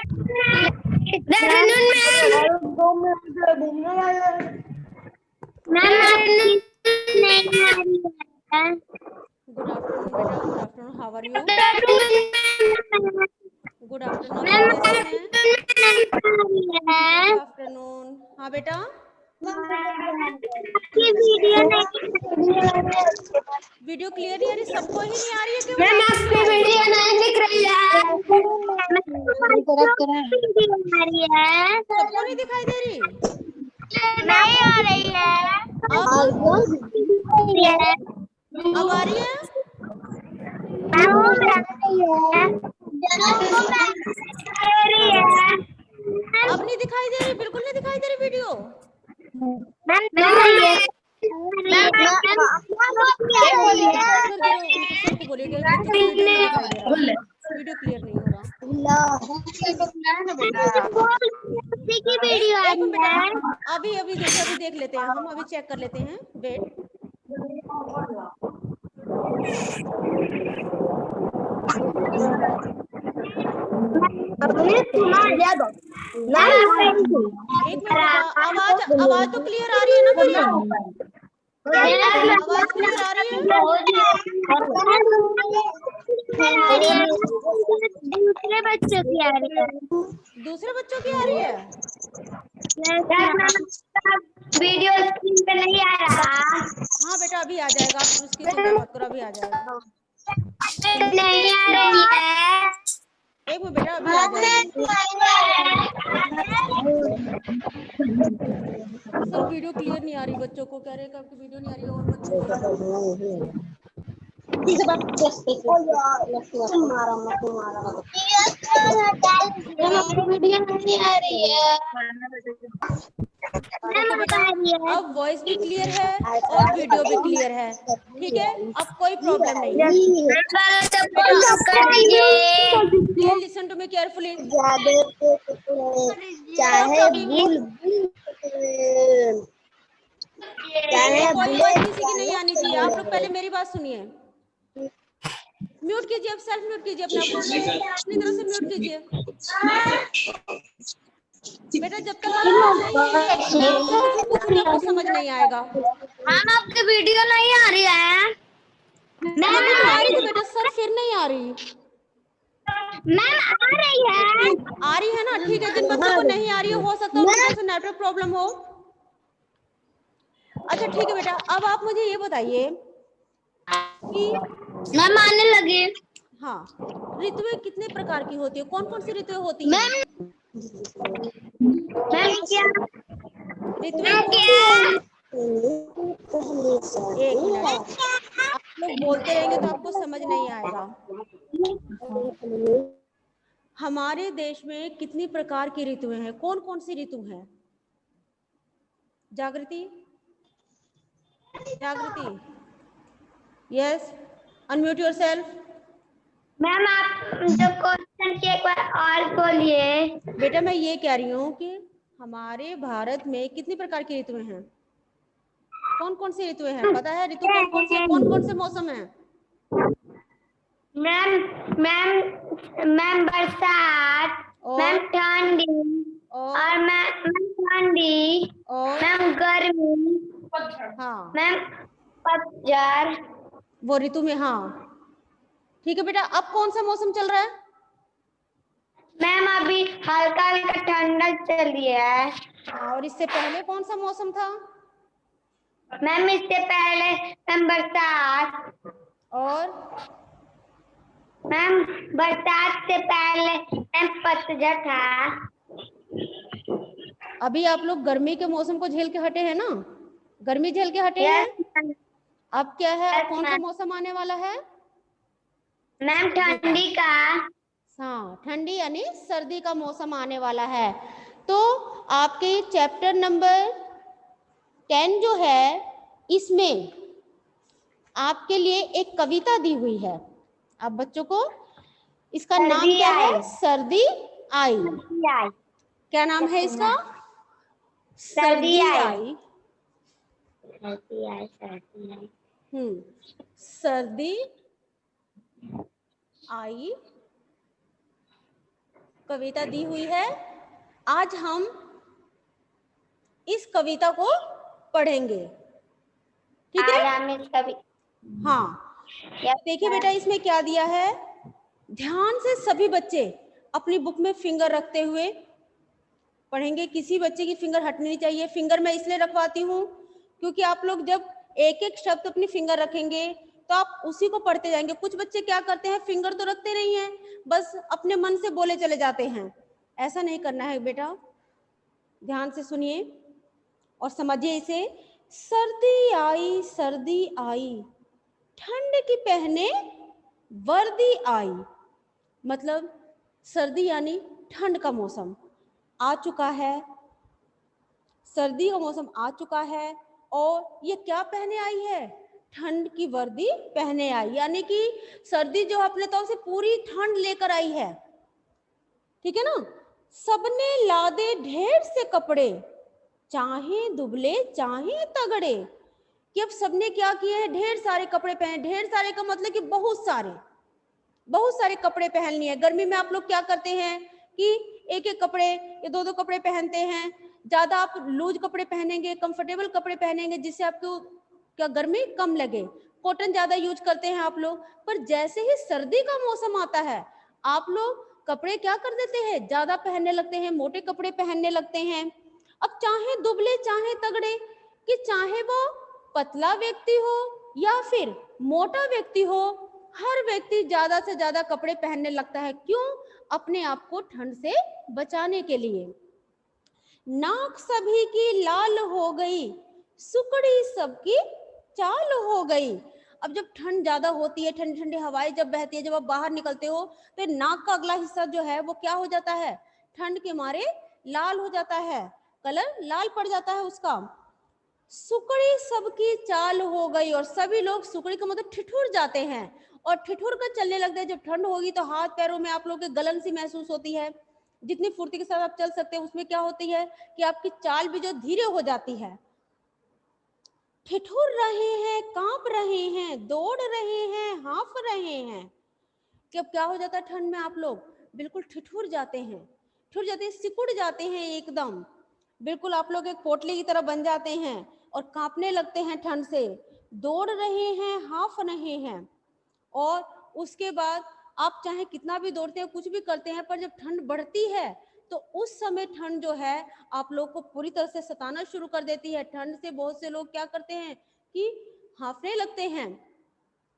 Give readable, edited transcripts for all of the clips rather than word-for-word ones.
Good afternoon बेटा, good afternoon, how are you? Good afternoon, आप कैसे हैं? Good afternoon. हाँ बेटा, वीडियो क्लियर नहीं आ रही, सबको ही नहीं आ रही है, केवल आपको नहीं आ रही है? नहीं दिख रही है। सबको नहीं दिखाई दे रही? नहीं आ रही है। अब अब आ रही है? अब नहीं दिखाई दे रही, बिल्कुल नहीं दिखाई दे रही वीडियो। सर गिरो, उनके सर को बोलिए कि बच्चों को वीडियो नहीं दिखाई दे रहा, वीडियो क्लियर नहीं हो रहा। एक मिनट बेटा, अभी अभी देखिए, अभी देख लेते हैं हम, अभी चेक कर लेते हैं, वेट। एक मिनट बेटा, आवाज आवाज तो क्लियर आ रही है ना मेरी? आवाज क्लियर आ रही है? दूसरे बच्चों की आ रही है। दूसरे बच्चों की आ रही है? वीडियो स्क्रीन पे नहीं आ रहा। हाँ बेटा, अभी आ जाएगा, आप उसकी चिंता मत करो, अभी आ जाएगा। नहीं आ रही है। एक मिनट बेटा, अभी आ जाएगी। सर वीडियो क्लियर नहीं आ रही, बच्चों को कह रहे हैं कि आपकी वीडियो नहीं आ रही है, और बच्चों को वीडियो नहीं आ रही है। ओके बेटा, अब वॉइस भी क्लियर है और वीडियो भी क्लियर है, ठीक है, अब कोई प्रॉब्लम नहीं है बेटा। Please listen to me carefully. बेटा कोई वॉइस किसी की नहीं आनी चाहिए, आप लोग पहले मेरी बात सुनिए। म्यूट कीजिए, अब सेल्फ म्यूट कीजिए, अपने आप को अपनी तरफ से म्यूट कीजिए। बेटा जब तक आप म्यूट नहीं होंगे, मैं आपको कुछ पूछूंगी, आपको समझ नहीं आएगा। मैम आपकी वीडियो नहीं आ रही है। अभी तो आ रही थी बेटा, सर फिर नहीं आ रही। मैम आ रही है। आ रही है ना, ठीक है, जिन बच्चों को नहीं आ रही हो सकता है उनकी तरफ से नेटवर्क प्रॉब्लम हो। अच्छा ठीक है बेटा, अब आप मुझे ये बताइए कि मैम आने लगी। हाँ, ऋतुएं कितने प्रकार की होती है, कौन कौन सी ऋतुएं होती हैं? मैम क्या ऋतुएं कौन? एक मिनट, आप लोग बोलते रहेंगे तो आपको समझ नहीं आएगा। हमारे देश में कितनी प्रकार की ऋतुएं हैं, कौन कौन सी ऋतु हैं? जागृति, जागृति, यस, अनम्यूट योरसेल्फ। मैम आप जो क्वेश्चन की एक बार और बोलिए। बेटा मैं ये कह रही हूँ कि हमारे भारत में कितनी प्रकार की ऋतुएं हैं, कौन कौन सी ऋतुएं हैं, पता है ऋतु कौन कौन सी है, कौन कौन से मौसम है? मैम मैम मैम बरसात, मैम ठंडी और मैम ठंडी, मैम गर्मी, हाँ मैम पतझड़। वो ऋतु में, हाँ ठीक है बेटा। अब कौन सा मौसम चल रहा है? मैम अभी हल्का हल्का ठंडा चल रहा है। हाँ, और इससे पहले कौन सा मौसम था? मैम इससे पहले मैम बरसात, और मैम बरसात से पहले मैम पतझड़ था। अभी आप लोग गर्मी के मौसम को झेल के हटे हैं ना, गर्मी झेल के हटे हैं। अब क्या है, अब कौन सा मौसम आने वाला है? मैम ठंडी का। हाँ, ठंडी यानी सर्दी का मौसम आने वाला है। तो आपके चैप्टर नंबर 10 जो है, इसमें आपके लिए एक कविता दी हुई है। आप बच्चों को इसका नाम क्या है? सर्दी आई। क्या नाम है इसका? सर्दी आई। सर्दी आई कविता दी हुई है। आज हम इस कविता को पढ़ेंगे, ठीक है? आज हम इस कवि हाँ, देखिए बेटा इसमें क्या दिया है। ध्यान से सभी बच्चे अपनी बुक में फिंगर रखते हुए पढ़ेंगे। किसी बच्चे की फिंगर हटनी नहीं चाहिए। फिंगर मैं इसलिए रखवाती हूँ क्योंकि आप लोग जब एक एक शब्द अपनी फिंगर रखेंगे तो आप उसी को पढ़ते जाएंगे। कुछ बच्चे क्या करते हैं, फिंगर तो रखते नहीं हैं, बस अपने मन से बोले चले जाते हैं। ऐसा नहीं करना है बेटा, ध्यान से सुनिए और समझिए इसे। सर्दी आई, ठंड की पहने वर्दी आई। मतलब सर्दी यानी ठंड का मौसम आ चुका है, सर्दी का मौसम आ चुका है और ये क्या पहने आई है, ठंड की वर्दी पहने आई। यानी कि सर्दी जो अपने तरफ से पूरी ठंड लेकर आई है, ठीक है ना। सबने लादे ढेर से कपड़े, चाहे दुबले चाहे तगड़े। कि अब सबने क्या किए हैं, ढेर सारे कपड़े पहने। ढेर सारे का मतलब कि बहुत सारे कपड़े पहन लिए। गर्मी में आप लोग क्या करते हैं कि एक एक कपड़े या दो दो कपड़े पहनते हैं। ज्यादा आप लूज कपड़े पहनेंगे, कंफर्टेबल कपड़े पहनेंगे जिससे आपको क्या गर्मी कम लगे। कॉटन ज्यादा यूज करते हैं आप लोग। पर जैसे ही सर्दी का मौसम आता है आप लोग कपड़े क्या कर देते हैं, ज्यादा पहनने लगते हैं, मोटे कपड़े पहनने लगते हैं। अब चाहे दुबले चाहे तगड़े, कि चाहे वो पतला व्यक्ति हो या फिर मोटा व्यक्ति हो, हर व्यक्ति ज्यादा से ज्यादा कपड़े पहनने लगता है। क्यों? अपने आप को ठंड से बचाने के लिए। नाक सभी की लाल हो गई, सुकड़ी सबकी चाल हो गई। अब जब ठंड ज्यादा होती है, ठंडी ठंडी हवाएं जब बहती है, जब आप बाहर निकलते हो तो नाक का अगला हिस्सा जो है वो क्या हो जाता है, ठंड के मारे लाल हो जाता है, कलर लाल पड़ जाता है उसका। सुकड़ी सबकी चाल हो गई, और सभी लोग, सुकड़ी का मतलब ठिठुर जाते हैं और ठिठुर कर चलने लगते हैं। जब ठंड होगी तो हाथ पैरों में आप लोगों के गलन सी महसूस होती है। जितनी फुर्ती के साथ आप चल सकते हैं उसमें क्या होती है कि आपकी चाल भी जो धीरे हो जाती है। ठिठुर रहे हैं, कांप रहे हैं, दौड़ रहे हैं, हाँफ रहे हैं। कि अब क्या हो जाता है, ठंड में आप लोग बिल्कुल ठिठुर जाते हैं, ठिठुर जाते हैं, सिकुड़ जाते हैं एकदम। बिल्कुल आप लोग एक पोटली की तरह बन जाते हैं और कांपने लगते हैं ठंड से। दौड़ रहे हैं, हाँफ रहे हैं। और उसके बाद आप चाहे कितना भी दौड़ते हैं, कुछ भी करते हैं, पर जब ठंड बढ़ती है तो उस समय ठंड जो है आप लोग को पूरी तरह से सताना शुरू कर देती है। ठंड से बहुत से लोग क्या करते हैं कि हाँफने लगते हैं।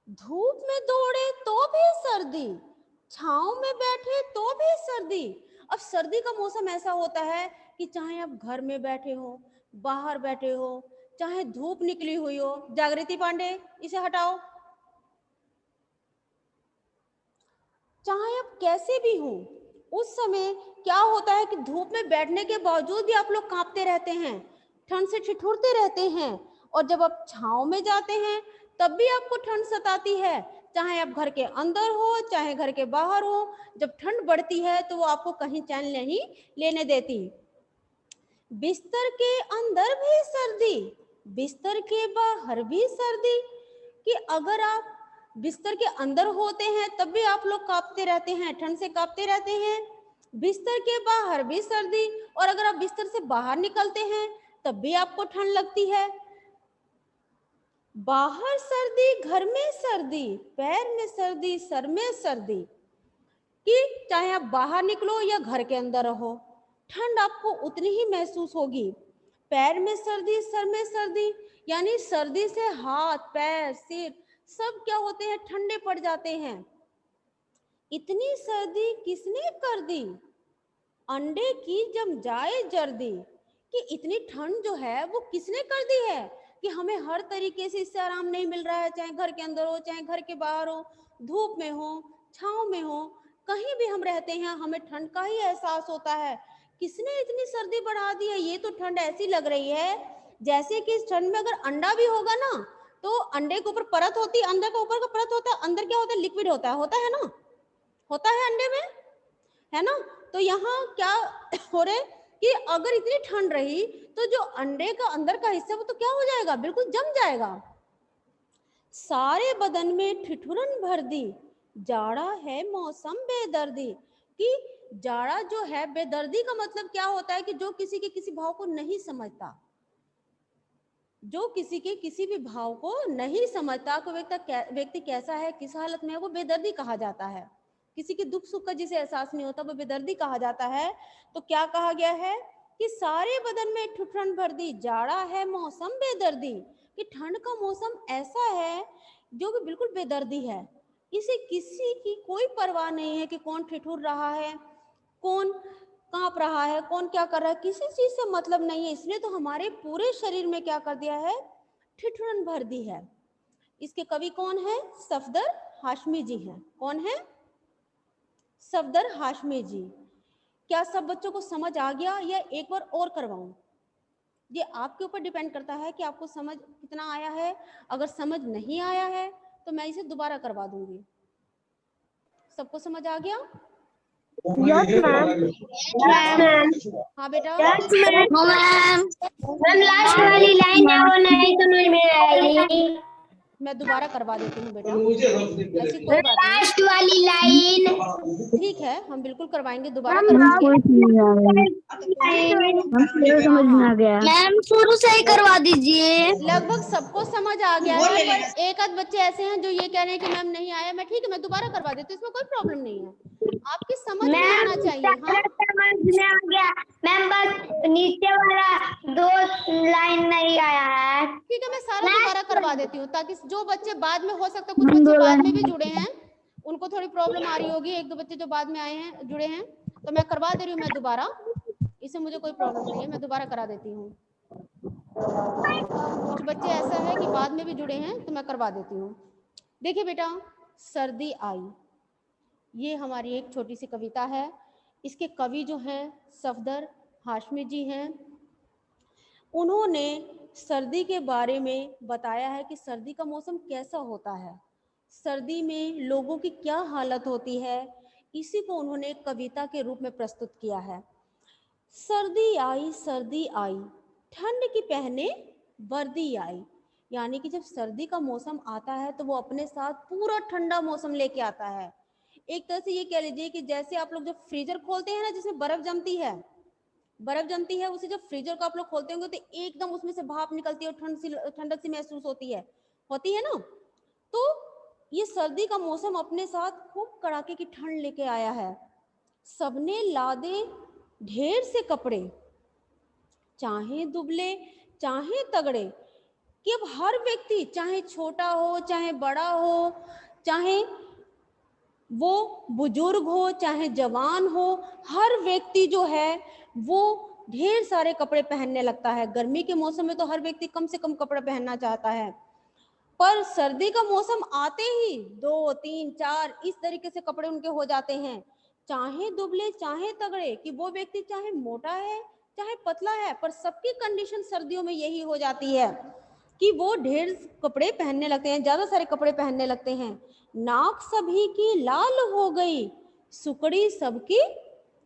धूप में दौड़े तो भी सर्दी, छांव में बैठे तो भी सर्दी। अब सर्दी का मौसम ऐसा होता है कि चाहे आप घर में बैठे हो, बाहर बैठे हो, चाहे धूप निकली हुई हो। जागृति पांडे, इसे हटाओ। चाहे आप कैसे भी हो, उस समय क्या होता है कि धूप में बैठने के बावजूद भी आप लोग कांपते रहते हैं, ठंड से ठिठुरते रहते हैं। और जब आप छांव में जाते हैं तब भी आपको ठंड सताती है, चाहे आप घर के अंदर हो चाहे घर के बाहर हो। जब ठंड बढ़ती है तो वो आपको कहीं चैन नहीं लेने देती। बिस्तर के अंदर भी सर्दी, बिस्तर के बाहर भी सर्दी। कि अगर आप बिस्तर के अंदर होते हैं तब भी आप लोग कांपते रहते हैं, ठंड से कांपते रहते हैं। बिस्तर के बाहर भी सर्दी, और अगर आप बिस्तर से बाहर निकलते हैं तब भी आपको ठंड लगती है। बाहर सर्दी, घर में सर्दी, पैर में सर्दी, सर में सर्दी। कि चाहे आप बाहर निकलो या घर के अंदर रहो, ठंड आपको उतनी ही महसूस होगी। पैर में सर्दी, सर में सर्दी, यानी सर्दी से हाथ पैर सिर सब क्या होते हैं, ठंडे पड़ जाते हैं। इतनी सर्दी किसने कर दी, अंडे की जम जाए जर्दी। कि इतनी ठंड जो है वो किसने कर दी है कि हमें हर तरीके से इससे आराम नहीं मिल रहा है। चाहे घर के अंदर हो चाहे घर के बाहर हो, धूप में हो छांव में हो, कहीं भी हम रहते हैं हमें ठंड का ही एहसास होता है। किसने इतनी सर्दी बढ़ा दी है। ये तो ठंड ऐसी लग रही है जैसे कि इस ठंड में अगर अंडा भी होगा ना तो अंडे के ऊपर परत होती है, अंदर का ऊपर का परत होता है, अंदर क्या होता है, लिक्विड होता है ना, होता है अंडे में, है ना। तो यहाँ क्या हो रहा है कि अगर इतनी ठंड रही तो जो अंडे का अंदर का हिस्सा वो तो क्या हो जाएगा, बिल्कुल जम जाएगा। सारे बदन में ठिठुरन भर दी, जाड़ा है मौसम बेदर्दी। कि जाड़ा जो है, बेदर्दी का मतलब क्या होता है कि जो किसी के किसी भाव को नहीं समझता, जो किसी के किसी भी भाव को नहीं समझता, कोई व्यक्ति कैसा है, किस हालत में है, वो बेदर्दी कहा जाता है। किसी के दुख सुख का जिसे एहसास नहीं होता वो बेदर्दी कहा जाता है। तो क्या कहा गया है कि सारे बदन में ठुठन भर दी, जाड़ा है मौसम बेदर्दी, कि ठंड का मौसम ऐसा है जो कि बिल्कुल बेदर्दी है। इसे किसी की कोई परवाह नहीं है कि कौन ठिठुर रहा है, कौन कांप रहा है, कौन क्या कर रहा है, किसी चीज से मतलब नहीं है। इसने तो हमारे पूरे शरीर में क्या कर दिया है, ठिठुरन भर दी है। इसके कवि कौन है, सफदर हाशमी जी हैं। कौन है, सफदर हाशमी जी। क्या सब बच्चों को समझ आ गया या एक बार और करवाऊं? ये आपके ऊपर डिपेंड करता है कि आपको समझ कितना आया है। अगर समझ नहीं आया है तो मैं इसे दोबारा करवा दूंगी। सबको समझ आ गया? Yes ma'am. Yes ma'am. हाँ बेटा, यस मैम। मैम लास्ट वाली लाइन है वो नहीं समझ में आई। मैं दोबारा करवा देती हूँ बेटा, ऐसी कोई बात नहीं। लास्ट वाली लाइन। ठीक है, हम बिल्कुल करवाएंगे, दोबारा मैम करवाएंगे। समझ में आ गया। मैम शुरू से ही करवा दीजिए। लगभग सबको समझ आ गया है, पर एक आध बच्चे ऐसे हैं जो ये कह रहे हैं कि मैम नहीं आया। मैं ठीक है, मैं दोबारा करवा देती हूँ, इसमें कोई प्रॉब्लम नहीं है, आपकी समझ में मैम आना चाहिए। हाँ समझ में आ गया मैम, बस नीचे वाला 2 लाइन नहीं आया है। ठीक है, मैं सारा दोबारा करवा देती हूँ, ताकि जो बच्चे बाद में, हो सकता है कुछ बच्चे बाद में भी जुड़े हैं, उनको थोड़ी प्रॉब्लम आ रही होगी, एक दो बच्चे जो बाद में आए हैं, जुड़े हैं, तो मैं करवा दे रही हूँ मैं दोबारा। इससे मुझे कोई प्रॉब्लम नहीं है, मैं दोबारा करा देती हूँ। कुछ बच्चे ऐसा है कि बाद में भी जुड़े हैं, तो मैं करवा देती हूँ। देखिए बेटा, सर्दी आई, ये हमारी एक छोटी सी कविता है। इसके कवि जो हैं सफदर हाशमी जी हैं। उन्होंने सर्दी के बारे में बताया है कि सर्दी का मौसम कैसा होता है, सर्दी में लोगों की क्या हालत होती है। इसी को उन्होंने एक कविता के रूप में प्रस्तुत किया है। सर्दी आई, ठंड की पहने वर्दी आई। यानी कि जब सर्दी का मौसम आता है तो वो अपने साथ पूरा ठंडा मौसम लेके आता है। एक तरह से ये कह लीजिए कि जैसे आप लोग जब फ्रीजर खोलते हैं ना, जिसमें बर्फ जमती है, उसे जब फ्रीजर को आप लोग खोलते होंगे तो एकदम उसमें से भाप निकलती है और ठंडक सी महसूस होती है ना। तो ये सर्दी का मौसम अपने साथ खूब कड़ाके की ठंड लेके आया है। सबने लादे ढेर से कपड़े, चाहे दुबले चाहे तगड़े, कि अब हर व्यक्ति, चाहे छोटा हो चाहे बड़ा हो, चाहे वो बुजुर्ग हो चाहे जवान हो, हर व्यक्ति जो है वो ढेर सारे कपड़े पहनने लगता है। गर्मी के मौसम में तो हर व्यक्ति कम से कम कपड़े पहनना चाहता है, पर सर्दी का मौसम आते ही 2 3 4 इस तरीके से कपड़े उनके हो जाते हैं। चाहे दुबले चाहे तगड़े, कि वो व्यक्ति चाहे मोटा है चाहे पतला है, पर सबकी कंडीशन सर्दियों में यही हो जाती है कि वो ढेर कपड़े पहनने लगते हैं, ज्यादा सारे कपड़े पहनने लगते हैं। नाक सभी की लाल हो गई, सुकड़ी सबकी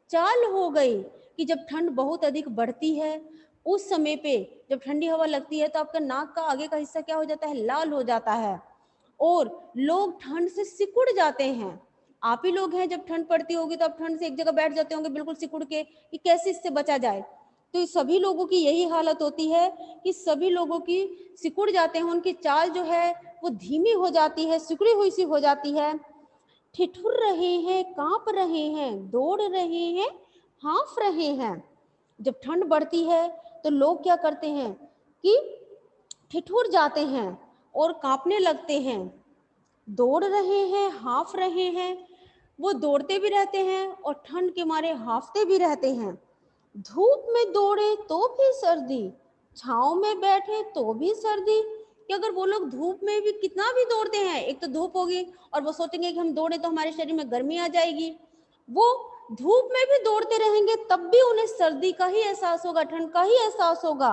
चाल हो गई, कि जब ठंड बहुत अधिक बढ़ती है उस समय पे, जब ठंडी हवा लगती है तो आपका नाक का आगे का हिस्सा क्या हो जाता है, लाल हो जाता है, और लोग ठंड से सिकुड़ जाते हैं। आप ही लोग हैं, जब ठंड पड़ती होगी तो आप ठंड से एक जगह बैठ जाते होंगे बिल्कुल सिकुड़ के, कि कैसे इससे बचा जाए। तो सभी लोगों की यही हालत होती है कि सभी लोगों की सिकुड़ जाते हैं, उनकी चाल जो है वो धीमी हो जाती है, सिकुड़ी हुई सी हो जाती है। ठिठुर रहे हैं, कांप रहे हैं, दौड़ रहे हैं, हाँफ रहे हैं। जब ठंड बढ़ती है तो लोग क्या करते हैं कि ठिठुर जाते हैं और कांपने लगते हैं, दौड़ रहे हैं, हाँफ रहे हैं। वो दौड़ते भी रहते हैं और ठंड के मारे हाँफते भी रहते हैं। धूप में दौड़े तो भी सर्दी, छांव में बैठे तो भी सर्दी, कि अगर वो लोग धूप में भी कितना भी दौड़ते हैं, एक तो धूप होगी और वो सोचेंगे कि हम दौड़े तो हमारे शरीर में गर्मी आ जाएगी, वो धूप में भी दौड़ते रहेंगे तब भी उन्हें सर्दी का ही एहसास होगा, ठंड का ही एहसास होगा।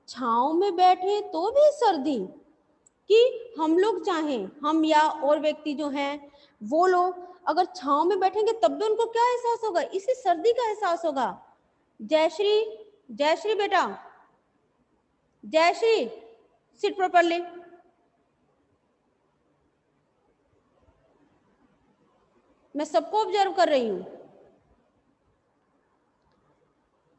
छांव में बैठे तो भी सर्दी, कि हम लोग चाहें, हम या और व्यक्ति जो हैं वो लोग अगर छांव में बैठेंगे तब भी उनको क्या एहसास होगा, इसी सर्दी का एहसास होगा। जयश्री, जयश्री बेटा, जयश्री, सिट प्रॉपर्ली। मैं सबको ऑब्जर्व कर रही हूँ।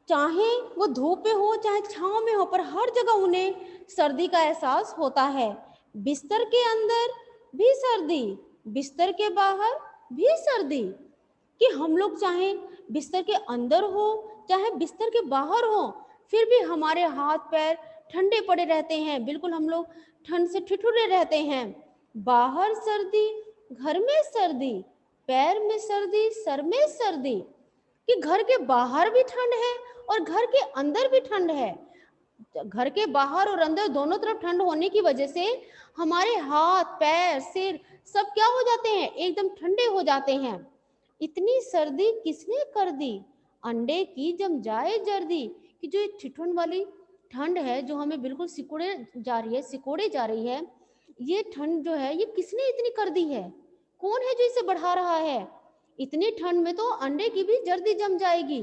चाहे वो धूप में हो चाहे छांव में हो, पर हर जगह उन्हें सर्दी का एहसास होता है। बिस्तर के अंदर भी सर्दी, बिस्तर के बाहर भी सर्दी। कि हम लोग चाहे बिस्तर के अंदर हो चाहे बिस्तर के बाहर हो, फिर भी हमारे हाथ पैर ठंडे पड़े रहते हैं, बिल्कुल हम लोग ठंड से ठिठुरे रहते हैं। बाहर सर्दी, घर में सर्दी, पैर में सर्दी, सर में सर्दी। कि घर के बाहर भी ठंड है और घर के अंदर भी ठंड है। घर के बाहर और अंदर दोनों तरफ ठंड होने की वजह से हमारे हाथ पैर सिर सब क्या हो जाते हैं, एकदम ठंडे हो जाते हैं। इतनी सर्दी किसने कर दी, अंडे की जम जाए जर्दी। कि जो ये ठिठुरन वाली ठंड है जो हमें बिल्कुल सिकोड़े जा रही है, ये ठंड जो है ये किसने इतनी कर दी है, कौन है जो इसे बढ़ा रहा है। इतनी ठंड में तो अंडे की भी जर्दी जम जाएगी।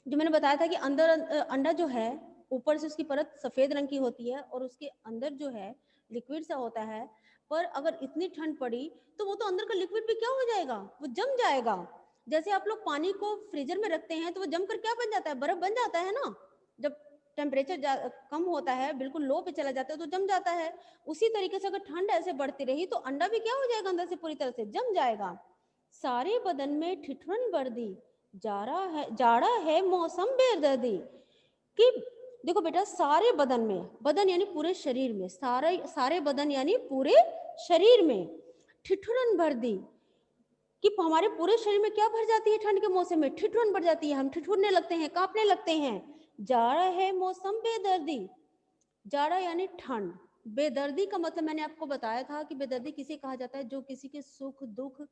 जो मैंने बताया था कि अंदर अंडा जो है ऊपर से उसकी परत सफेद रंग की होती है और उसके अंदर जो है लिक्विड सा होता है। पर अगर इतनी ठंड पड़ी तो वो तो अंदर का लिक्विड भी क्या हो जाएगा, वो जम जाएगा। जैसे आप लोग पानी को फ्रीजर में रखते हैं तो वो जमकर क्या बन जाता है, बर्फ बन जाता है ना। जब टेम्परेचर कम होता है, बिल्कुल लो पे चला जाता है तो जम जाता है। उसी तरीके से अगर ठंड ऐसे बढ़ती रही तो अंडा भी क्या हो जाएगा, अंदर से पूरी तरह से जम जाएगा। सारे बदन में ठिठुरन वर्दी, जाड़ा है मौसम बेदर्दी। कि देखो बेटा, सारे बदन में, बदन यानी पूरे शरीर में, सारे बदन यानी पूरे शरीर में ठिठुरन भर दी। कि हमारे पूरे शरीर में क्या भर जाती है ठंड के मौसम में, ठिठुरन भर जाती है, हम ठिठुरने लगते हैं, कांपने लगते हैं। जाड़ा है मौसम बेदर्दी, जाड़ा यानी ठंड। बेदर्दी का मतलब मैंने आपको बताया था कि बेदर्दी किसे कहा जाता है, जो किसी के सुख दुख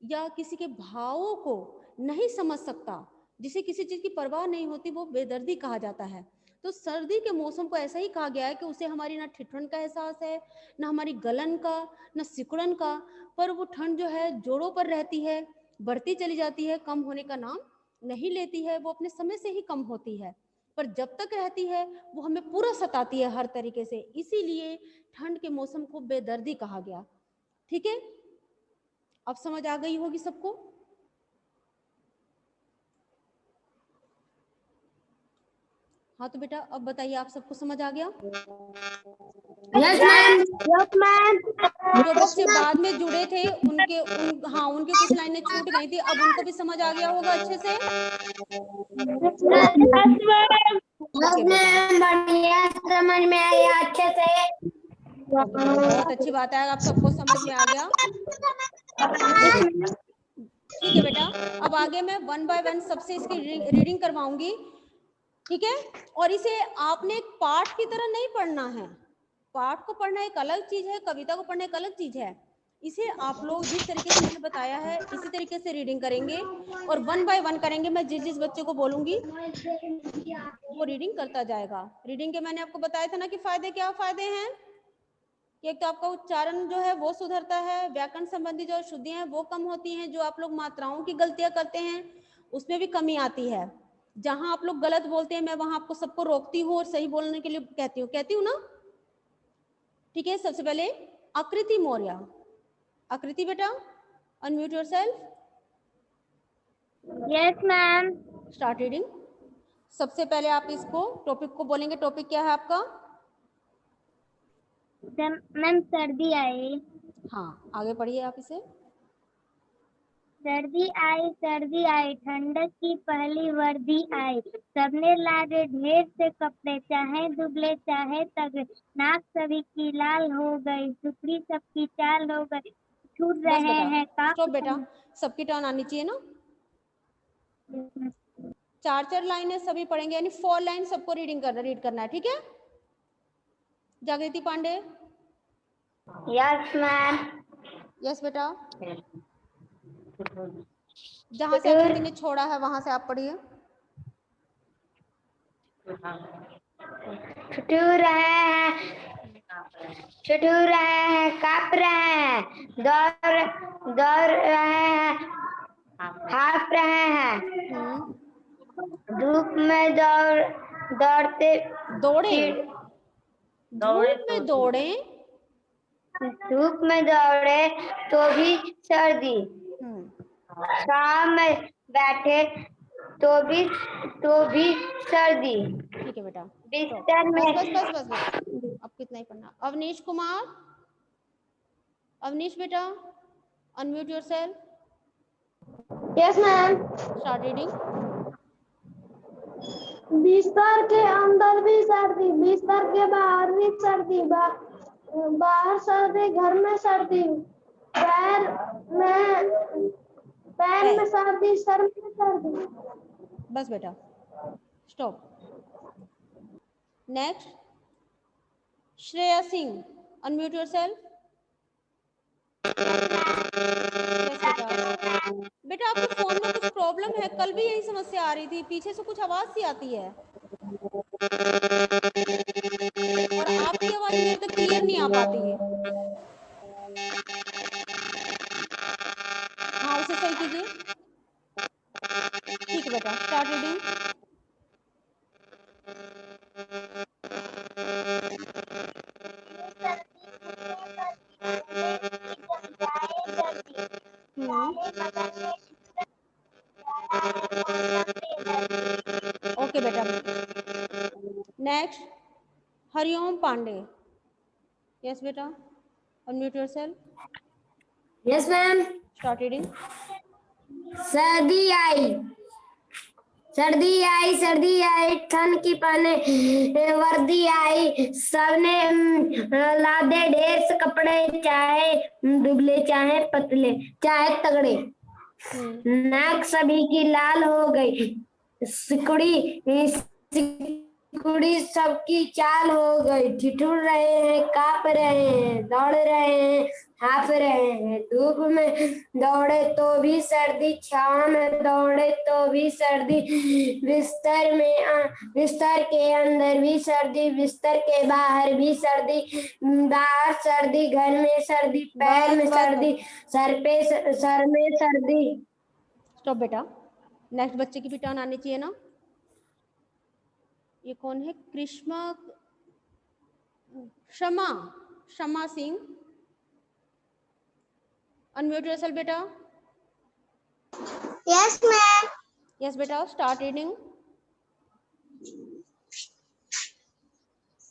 या किसी के भावों को नहीं समझ सकता, जिसे किसी चीज की परवाह नहीं होती, वो बेदर्दी कहा जाता है। तो सर्दी के मौसम को ऐसा ही कहा गया है कि उसे हमारी ना ठिठुरन का एहसास है, ना हमारी गलन का, ना सिकुड़न का। पर वो ठंड जो है जोड़ों पर रहती है, बढ़ती चली जाती है, कम होने का नाम नहीं लेती है, वो अपने समय से ही कम होती है। पर जब तक रहती है वो हमें पूरा सताती है हर तरीके से, इसीलिए ठंड के मौसम को बेदर्दी कहा गया। ठीक है, अब समझ आ गई होगी सबको। हाँ तो बेटा अब बताइए, आप सबको समझ आ गया। Yes ma'am, yes ma'am. जो बच्चे बाद में जुड़े थे उनके कुछ लाइनें छूट गई थी, अब उनको भी समझ आ गया होगा अच्छे से। ओके बेटा, बढ़िया समझ में आया अच्छे से। ओके बेटा, बहुत अच्छी बात है, आप सबको समझ में आ गया। ठीक है बेटा, अब आगे मैं 1 बाय 1 सबसे इसकी रीडिंग करवाऊंगी। ठीक है, और इसे आपने एक पाठ की तरह नहीं पढ़ना है। पाठ को पढ़ना एक अलग चीज है, कविता को पढ़ना एक अलग चीज है। इसे आप लोग जिस तरीके से मैंने बताया है इसी तरीके से रीडिंग करेंगे और 1 बाय 1 करेंगे। मैं जिस जिस बच्चे को बोलूंगी वो रीडिंग करता जाएगा। रीडिंग के मैंने आपको बताया था ना कि फायदे क्या फायदे हैं। कि एक तो आपका उच्चारण जो है वो सुधरता है, व्याकरण संबंधी जो शुद्धियां हैं वो कम होती हैं, जो आप लोग मात्राओं की गलतियां करते हैं उसमें भी कमी आती है। जहां आप लोग गलत बोलते हैं मैं वहां आपको सबको रोकती हूँ और सही बोलने के लिए कहती हूँ ना। ठीक है, सबसे पहले आकृति मौर्य। आकृति बेटा unmute yourself. Yes ma'am. Start reading. सबसे पहले आप इसको टॉपिक को बोलेंगे। टॉपिक क्या है आपका? मैम सर्दी आई। हाँ, आगे पढ़िए आप इसे। सर्दी आई ठंडक की पहली वर्दी आई। सबने लादे ढेर से कपड़े, चाहे दुबले चाहे तगड़े। नाक सभी की लाल हो गई, सुपड़ी सबकी चाल हो गई। छूट बस रहे बेटा, हैं स्टॉप बेटा, सबकी टर्न आनी चाहिए ना। 4 लाइनें सभी पढ़ेंगे, यानी 4 लाइन सबको रीड करना है। ठीक है, जागृति पांडे। Yes ma'am. यस बेटा, जहां से आकृति ने छोड़ा है वहां से आप पढ़िए। छुटू रहे हैं, कांप रहे हैं, दौड़ रहे हैं, हाफ रहे हैं। धूप में दौड़ते दौड़े, धूप में दौड़े, धूप में दौड़े तो भी सर्दी। शाम में बैठे तो भी सर्दी। ठीक है बेटा, बिस्तर बस में बस बस बस बस, अब कितना ही पढ़ना। अवनीश कुमार, अवनीश बेटा, unmute yourself, yes ma'am. Start reading. बिस्तर के अंदर भी सर्दी, बिस्तर के बाहर भी सर्दी, बाहर सर्दी, घर में सर्दी, पैर में सर्दी, सर में सर्दी। बस बेटा, stop. Next, Shreya Singh, unmute yourself. बेटा, बेटा आपके फोन में कुछ प्रॉब्लम है, कल भी यही समस्या आ रही थी, पीछे से कुछ आवाज सी आती है और आपकी आवाज मेरे तक क्लियर नहीं आ पाती है। हाँ, उसे सही कीजिए। ठीक है बेटा, स्टार्ट रीडिंग। ओके बेटा। नेक्स्ट, हरिओम पांडे, यस बेटा, unmute yourself, yes ma'am. Start reading. सर्दी आई, सर्दी आई, सर्दी आई, ठंड की पहने वर्दी आई, सबने लादे ढेर से कपड़े, चाहे दुबले चाहे पतले चाहे तगड़े, नाक सभी की लाल हो गई, सिकुड़ी सिकुड़ी सबकी चाल हो गई, ठिठुर रहे हैं, कांप रहे हैं, दौड़ रहे हैं, हाँफ रहे हैं, धूप में दौड़े तो भी सर्दी, छांव में दौड़े तो भी सर्दी, बिस्तर के अंदर भी सर्दी, बिस्तर के बाहर भी सर्दी, बाहर सर्दी, घर में सर्दी, पैर में सर्दी, सर में सर्दी। स्टॉप बेटा। नेक्स्ट बच्चे की भी टर्न आनी चाहिए ना। ये कौन है? कृष्णा, शमा, शमा सिंह, अनम्यूट योरसेल्फ बेटा। Yes ma'am. यस बेटा, स्टार्ट रीडिंग।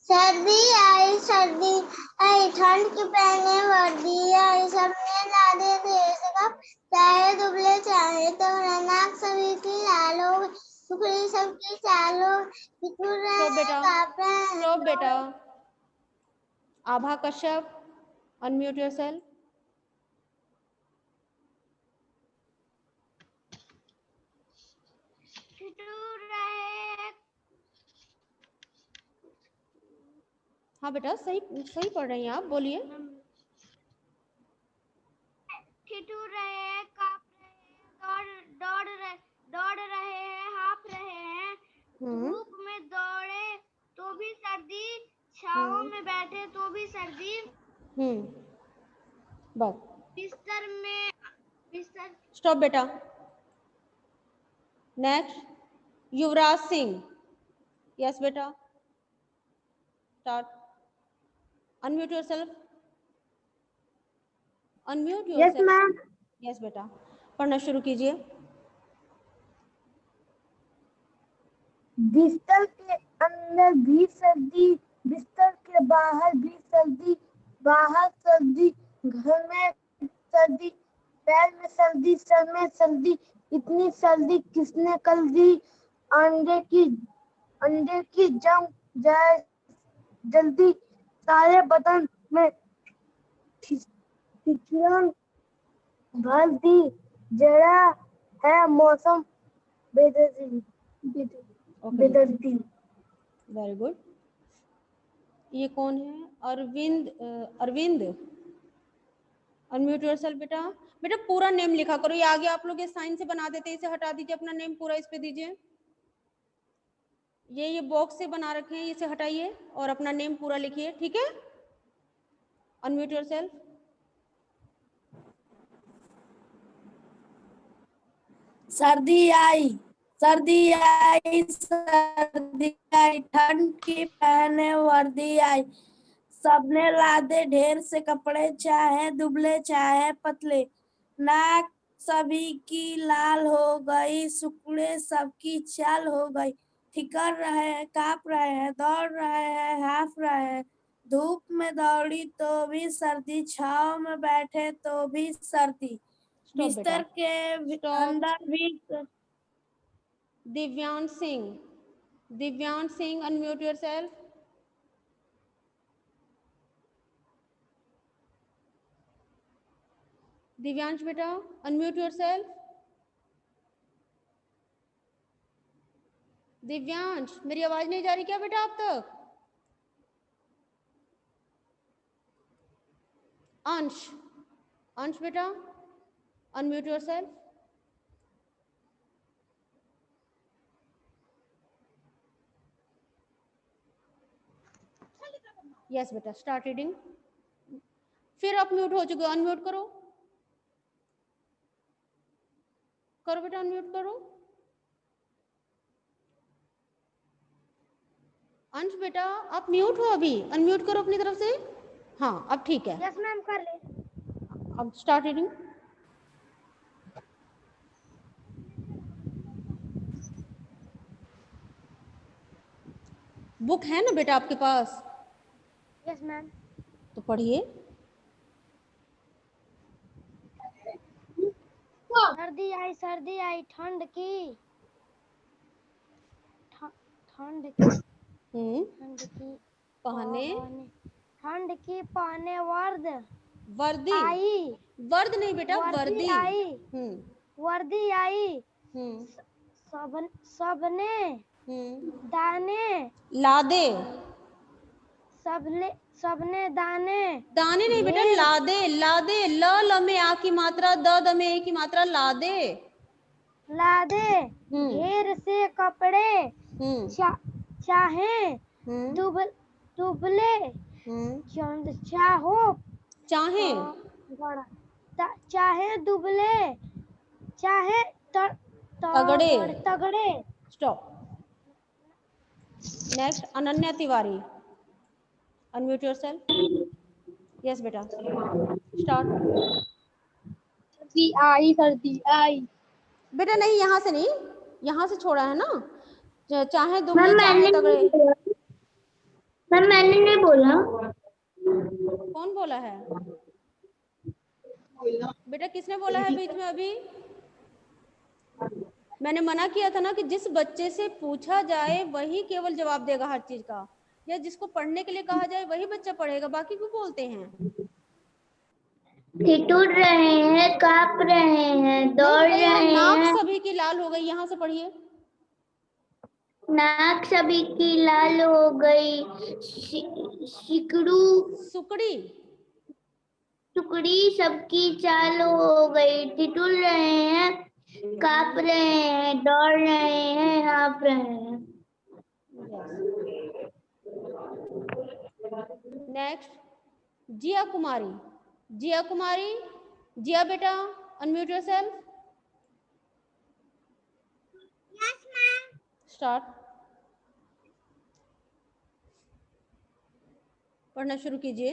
सर्दी आई, ठंड की पहने वर्दी आई, सबने लादे ढेर से कप, चाहे दुबले चाहे तगड़े, नाक सभी की लाल हो गई, सुखड़ी सबकी चाल हो गई, स्टॉप बेटा। आभा कश्यप, अनम्यूट योरसेल्फ। हाँ बेटा, सही सही पढ़ रही हैं आप, बोलिए। ठिठुर रहे हैं, कांप रहे हैं, दौड़ रहे हैं, हाँफ रहे हैं, धूप में दौड़े तो भी सर्दी, छांव में बैठे तो भी सर्दी, बस। बिस्तर। स्टॉप बेटा। नेक्स्ट, युवराज सिंह, यस बेटा, start. Unmute yourself, unmute yourself. Yes ma'am. Yes बेटा, पढ़ना शुरू कीजिए। बिस्तर के अंदर भी सर्दी, बिस्तर के बाहर भी सर्दी, बाहर सर्दी, घर में सर्दी, पैर में सर्दी, सर में सर्दी, इतनी सर्दी किसने कल दी, अंडे की जम जाए जल्दी, सारे बदन में ठिठुरन भर दी, जरा है मौसम बेदर्दी। Very good. ये कौन है? अरविंद, अरविंद, अनम्यूट योरसेल्फ बेटा। बेटा पूरा नेम लिखा करो, ये आगे आप लोग ये साइन से बना देते हैं, इसे हटा दीजिए, अपना नेम पूरा इस पे दीजिए। ये बॉक्स से बना रखे हैं, इसे हटाइए और अपना नेम पूरा लिखिए, ठीक है? Unmute yourself. सर्दी आई, सर्दी आई, सर्दी आई, ठंड की पहने वर्दी आई, सबने लादे ढेर से कपड़े, चाहे दुबले चाहे पतले, नाक सभी की लाल हो गई, शुक्रे सबकी चाल हो गई। ठिकर रहे हैं, कांप रहे हैं, दौड़ रहे हैं, हाँफ रहे हैं। धूप में दौड़ी तो भी सर्दी, छांव में बैठे तो भी सर्दी। स्टॉप बेटा, बिस्तर के स्टॉप। अंदर भी दिव्यांश सिंह, दिव्यांश सिंह, अनम्यूट योरसेल्फ। दिव्यांश बेटा, अनम्यूट योरसेल्फ। दिव्यांश, मेरी आवाज नहीं जा रही क्या बेटा आप तक? अंश, अंश बेटा, अनम्यूट योरसेल्फ। यस बेटा, स्टार्ट रीडिंग। फिर आप म्यूट हो चुके हो, अनम्यूट करो, करो बेटा, अनम्यूट करो। अंश बेटा, आप म्यूट हो अभी, अनम्यूट करो अपनी तरफ से। हाँ, अब ठीक है। यस मैम, कर ले। अब स्टार्ट रीडिंग। बुक है ना बेटा आपके पास? Yes ma'am. तो पढ़िए। सर्दी आई ठंड की, ठंड की पहने, ठंड की पहने वर्दी, आई, वर्द नहीं बेटा, वर्दी आई, वर्दी आई। सबने दाने लादे, सबने दाने दाने नहीं बेटा, लादे, लादे, ल में आ की मात्रा, द में ए की मात्रा, लादे, लादे ढेर से कपड़े, चाहे दुबले चाहो, चाहे, चाहे दुबले, चाहे तगड़े। Stop. Next, Ananya Tiwari, unmute yourself. Yes बेटा, स्टार्ट। सर्दी आई। बेटा नहीं, यहाँ से नहीं, यहाँ से छोड़ा है ना। चाहे दुबले चाहे तगड़े। मैम मैंने नहीं बोला। कौन बोला है बेटा? किसने बोला है बीच में अभी? मैंने मना किया था ना कि जिस बच्चे से पूछा जाए वही केवल जवाब देगा हर चीज का, या जिसको पढ़ने के लिए कहा जाए वही बच्चा पढ़ेगा, बाकी क्यों बोलते हैं? ठिठुर रहे हैं, कांप रहे हैं, दौड़ रहे हैं। नाक सभी की लाल हो गई, यहाँ से पढ़िए। नाक सभी की लाल हो गई, टुकड़ी सबकी चाल हो गई। ठिठुर रहे हैं, कांप रहे हैं, दौड़ रहे हैं, हाँफ रहे हैं। नेक्स्ट, जिया कुमारी, जिया कुमारी, जिया बेटा, unmute yourself. Yes ma'am. Start. पढ़ना शुरू कीजिए।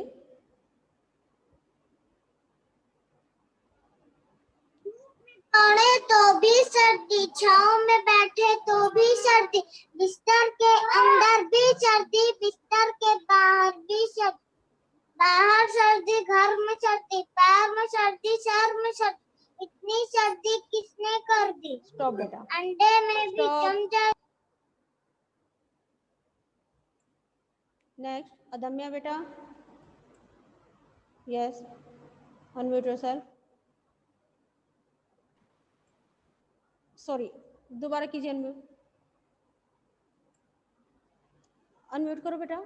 दौड़े तो भी सर्दी, छांव में बैठे तो भी सर्दी। बिस्तर के अंदर भी सर्दी, बिस्तर के बाहर भी सर्दी। बाहर सर्दी, घर में सर्दी, पैर में सर्दी, सर में सर्दी। इतनी सर्दी किसने कर दी? स्टॉप बेटा, अंडे में भी जम जाए। नेक्स्ट, अदम्या बेटा। Yes, unmute yourself. सॉरी, दोबारा कीजिए अनम्यूट। अनम्यूट करो बेटा,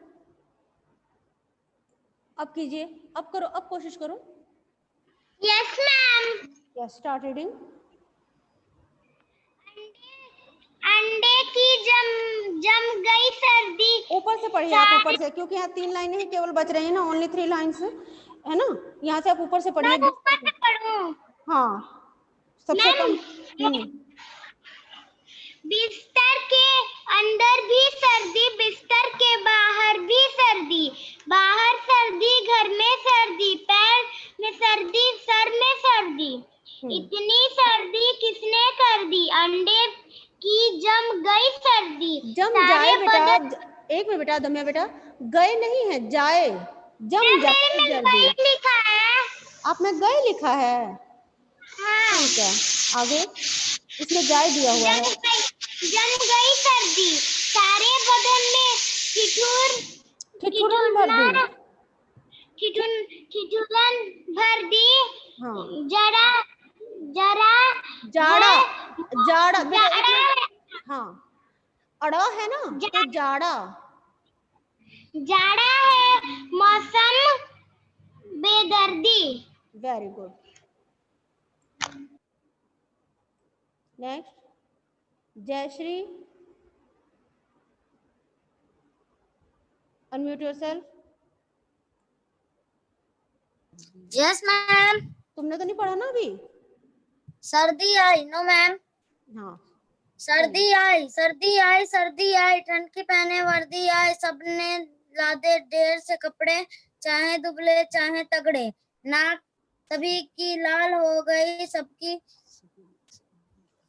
अब कीजिए, अब करो, अब कोशिश करो। Yes ma'am. Yes, start reading. अंडे की जम गई सर्दी। ऊपर से पढ़िए आप, ऊपर से, क्योंकि यहाँ 3 लाइनें ही केवल बच रही है ना, ओनली 3 लाइन्स है ना। यहाँ से आप ऊपर से पढ़िए। ऊपर से पढ़ूं? हाँ, सबसे कम। बिस्तर के अंदर भी सर्दी, बिस्तर के बाहर भी सर्दी। बाहर सर्दी, घर में सर्दी, पैर में सर्दी, सर में सर्दी। इतनी जम गई सर्दी, जम सारे जाए बेटा, बदन एक मिनट बेटा, दमिया बेटा, गए नहीं है, जाए, जम जाए जल्दी। लिखा है। आपने गए लिखा है, हाँ। ठीक है, आगे इसमें जाए दिया हुआ है। जम गई सर्दी, सारे बदन में ठिठुरन भर दी, ठिठुरन भर दी। हाँ, जरा जरा जाड़ा, जाड़ा बेटा, एक जाड़ा मिनट, हाँ, अड़ा है ना, तो जाड़ा, जाड़ा है मौसम बेदर्दी। Very good. Next, Jayshree, unmute yourself. Yes ma'am. तुमने तो नहीं पढ़ा ना अभी? सर्दी आई, नो मैम। हाँ, सर्दी आई, सर्दी आई, सर्दी आई, ठंड की पहने वर्दी आई, सबने लादे ढेर से कपड़े, चाहे दुबले चाहे तगड़े, नाक सभी की लाल हो गई, सबकी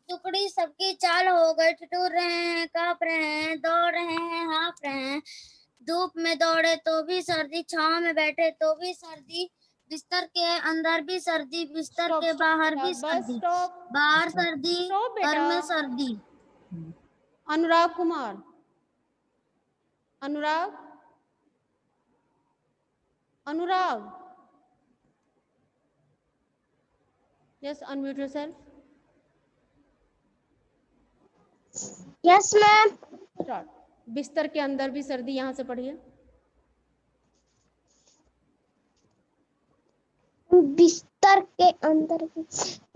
टुकड़ी सबकी चाल हो गई, ठिठुर रहे हैं, कांप रहे हैं, दौड़ रहे हैं, हाँफ रहे हैं, धूप में दौड़े तो भी सर्दी, छांव में बैठे तो भी सर्दी, बिस्तर के अंदर भी सर्दी, बिस्तर स्टॉप के स्टॉप बाहर बेटा, भी बस सर्दी, स्टॉप, बाहर सर्दी, स्टॉप घर बेटा। में सर्दी। Anurag Kumar, Anurag, Anurag, yes, unmute yourself, yes ma'am. Start. बिस्तर के अंदर भी सर्दी, यहाँ से पढ़िए। बिस्तर के अंदर भी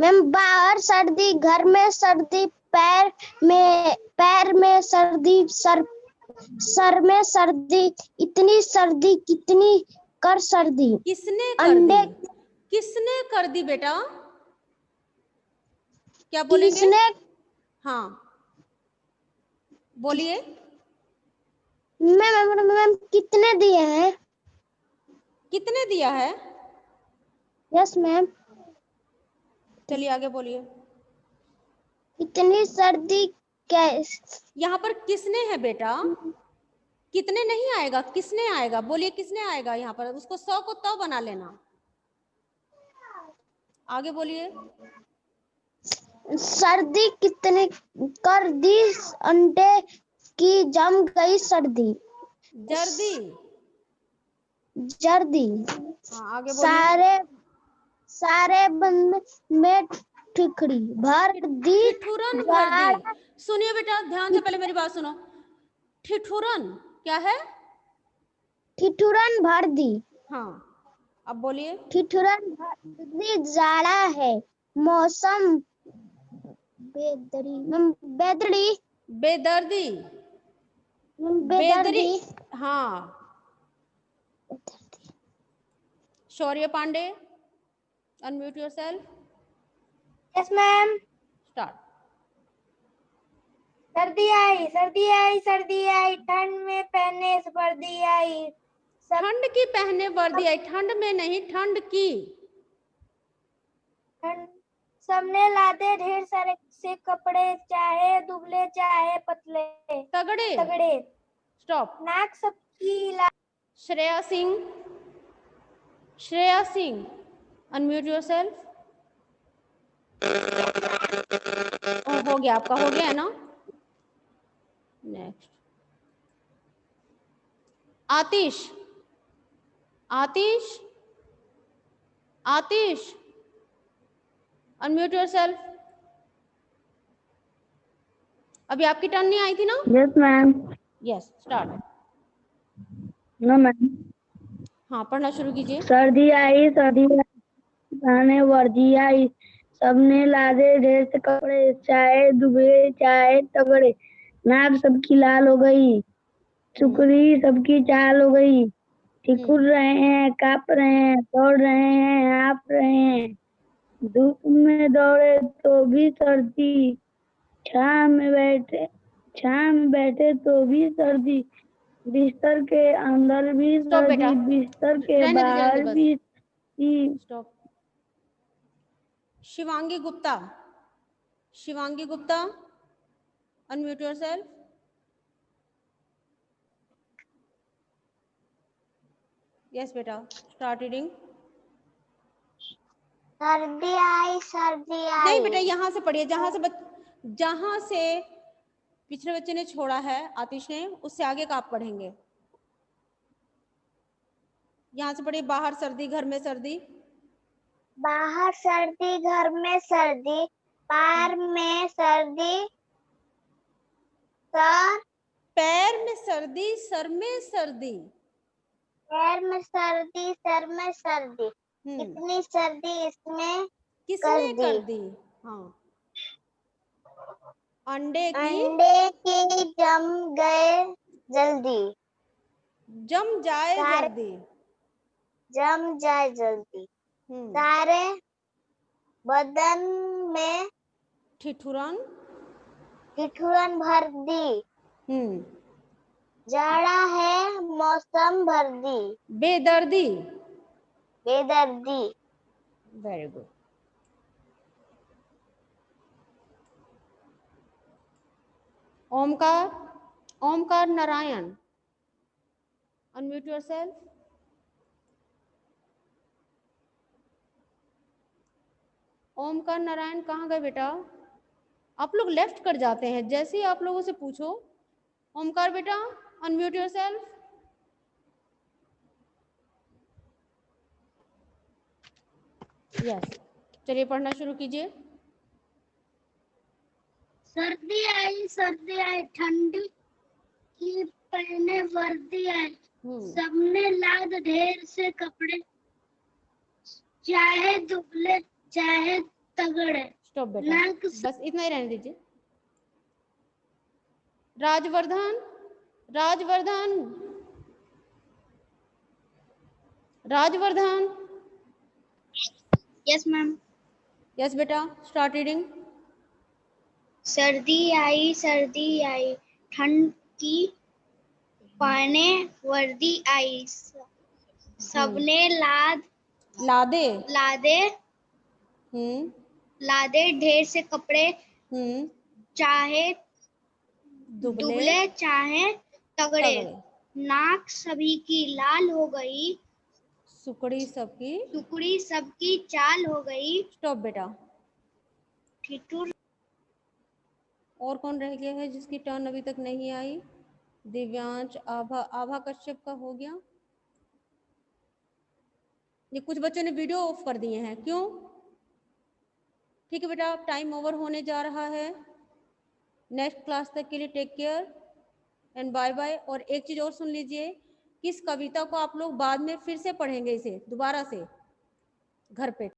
मैम, बाहर सर्दी, घर में सर्दी, पैर में सर्दी, सर में सर्दी, इतनी सर्दी कितनी कर सर्दी, किसने कर अंडे दी? किसने कर दी बेटा? क्या बोलेंगे? किसने, हाँ, बोलिए। मैम कितने दिए हैं? कितने दिया है? Yes ma'am. चलिए आगे बोलिए। इतनी सर्दी कैसे? यहाँ पर किसने है बेटा? कितने नहीं आएगा, किसने आएगा, बोलिए किसने आएगा यहाँ पर, उसको 100 को तो बना लेना। आगे बोलिए। सर्दी कितने कर दी, अंडे की जम गई सर्दी, जर्दी, जर्दी, हाँ, आगे बोलिए। सारे बंद में ठिकड़ी भर दी, ठिठुरन भर दी। सुनिए बेटा, ध्यान से पहले मेरी बात सुनो। ठिठुरन क्या है? ठिठुरन भर दी। हाँ, अब बोलिए। ठिठुरन भर दी, जाड़ा है मौसम बेदरी, बेदरी, बेदर्दी, बेदर्दी, हाँ। Shaurya Pandey, unmute yourself, yes ma'am. Start. सर्दी आई, सर्दी आई, सर्दी आई, ठंड में पहने वर्दी आई, ठंड की पहने वर्दी आई, ठंड में नहीं, ठंड की। सबने लादे ढेर सारे से कपड़े, चाहे दुबले चाहे पतले, तगड़े, तगड़े, स्टॉप। नाक सबकी श्रेया सिंह, श्रेया सिंह, अनम्यूट योरसेल्फ। हो गया आपका, हो गया है ना? Next, Atish, Atish, Atish, unmute yourself. अभी आपकी टर्न नहीं आई थी ना? Yes ma'am. Yes, start. No ma'am. हाँ, पढ़ना शुरू कीजिए। सर्दी आई, सर्दी पहने वर्दी आई, सबने लादे ढेर से कपड़े, चाहे दुबले चाहे तगड़े, नाक सबकी लाल हो गई, चुकड़ी सबकी चाल हो गई, ठिठुर रहे हैं, कांप रहे हैं, दौड़ रहे हैं, हाँफ रहे हैं, धूप में दौड़े तो भी सर्दी, छांव में बैठे तो भी सर्दी, बिस्तर के अंदर भी स्टॉप सर्दी, बेटा, बिस्तर के रहने दीजिए, बाहर बस भी। Stop. Shivangi Gupta, Shivangi Gupta, unmute yourself. Yes बेटा, स्टार्ट रीडिंग। सर्दी आई सर्दी आई। नहीं बेटा, यहाँ से पढ़िए, जहाँ से पिछले बच्चे ने छोड़ा है, आतिश ने, उससे आगे का आप पढ़ेंगे। यहाँ से पढ़िए, बाहर सर्दी घर में सर्दी। बाहर सर्दी घर में सर्दी, पैर में सर्दी, पैर में सर्दी, सर में सर्दी। पैर में सर्दी सर में सर्दी, इतनी सर्दी इसमें किसने कर दी? हाँ, अंडे की जम गए जल्दी, जम जाए जल्दी। जम जाए जल्दी, सारे बदन में ठिठुरन भर दी, जाड़ा है मौसम भर दी, बेदर्दी। Very good. Omkar Narayan, unmute yourself. Omkar Narayan कहाँ गए बेटा? आप लोग लेफ्ट कर जाते हैं जैसे ही आप लोगों से पूछो। ओमकार बेटा, अनम्यूट योरसेल्फ। यस, चलिए पढ़ना शुरू कीजिए। सर्दी आई ठंडी की पहने वर्दी आई, सबने लाद ढेर से कपड़े, चाहे दुबले चाहे तगड़े। स्टॉप बेटा, बस इतना ही रहने दीजिए। Rajvardhan, yes ma'am. यस बेटा, स्टार्ट रीडिंग। सर्दी आई ठंड की पहने वर्दी आई, सबने लादे ढेर से कपड़े, चाहे दुबले चाहे तगड़े, नाक सभी की लाल हो गई, सुकड़ी सबकी चाल हो गई। स्टॉप बेटा। ठिठुर और कौन रह गया है जिसकी टर्न अभी तक नहीं आई? दिव्यांश, आभा कश्यप का हो गया। ये कुछ बच्चों ने वीडियो ऑफ कर दिए हैं, क्यों? ठीक है बेटा, टाइम ओवर होने जा रहा है। नेक्स्ट क्लास तक के लिए take care and bye bye. और एक चीज और सुन लीजिए, किस कविता को आप लोग बाद में फिर से पढ़ेंगे, इसे दोबारा से घर पे।